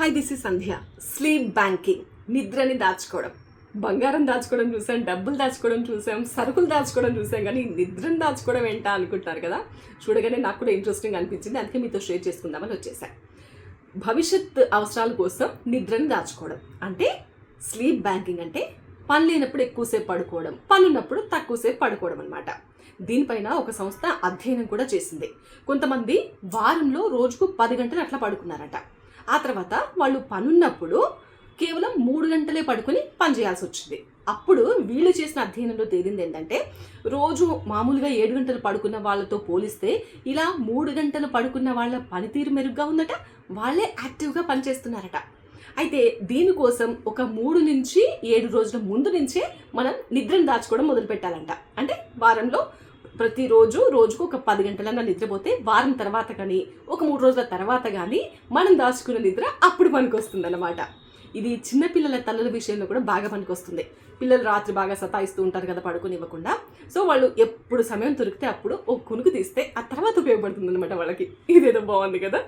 Hi, this is Sandhya. Sleep banking, నిద్రని దాచుకోవడం. బంగారం దాచుకోవడం చూసాం, డబ్బులు దాచుకోవడం చూసాం, సరుకులు దాచుకోవడం చూసాం, కానీ నిద్రని దాచుకోవడం ఏంటా అనుకుంటున్నారు కదా. చూడగానే నాకు కూడా ఇంట్రెస్టింగ్ అనిపించింది, అందుకే మీతో షేర్ చేసుకుందామని వచ్చేసాను. భవిష్యత్ అవసరాల కోసం నిద్రని దాచుకోవడం అంటే స్లీప్ బ్యాంకింగ్ అంటే పని లేనప్పుడు ఎక్కువసేపు పడుకోవడం, పని ఉన్నప్పుడు తక్కువసేపు పడుకోవడం అనమాట. దీనిపైన ఒక సంస్థ అధ్యయనం కూడా చేసింది. కొంతమంది వారంలో రోజుకు 10 గంటలు అట్లా పడుకున్నారట. ఆ తర్వాత వాళ్ళు పనున్నప్పుడు కేవలం 3 గంటలే పడుకొని పని చేయాల్సి వచ్చింది. అప్పుడు వీళ్ళు చేసిన అధ్యయనంలో తేలింది ఏంటంటే, రోజు మామూలుగా 7 గంటలు పడుకున్న వాళ్ళతో పోలిస్తే ఇలా 3 గంటలు పడుకున్న వాళ్ళ పనితీరు మెరుగ్గా ఉందట, వాళ్ళే యాక్టివ్గా పనిచేస్తున్నారట. అయితే దీనికోసం ఒక 3 నుంచి 7 రోజుల ముందు నుంచే మనం నిద్రను దాచుకోవడం మొదలు పెట్టాలంట. అంటే వారంలో ప్రతిరోజు రోజుకు ఒక 10 గంటలన్నా నిద్రపోతే వారం తర్వాత కానీ ఒక 3 రోజుల తర్వాత కానీ మనం దాచుకున్న నిద్ర అప్పుడు పనికొస్తుంది అన్నమాట. ఇది చిన్నపిల్లల తల్లుల విషయంలో కూడా బాగా పనికొస్తుంది. పిల్లలు రాత్రి బాగా సతాయిస్తూ ఉంటారు కదా పడుకొని ఇవ్వకుండా. సో వాళ్ళు ఎప్పుడు సమయం దొరికితే అప్పుడు ఒక కునుకు తీస్తే ఆ తర్వాత ఉపయోగపడుతుంది అనమాట వాళ్ళకి. ఇదేదో బాగుంది కదా.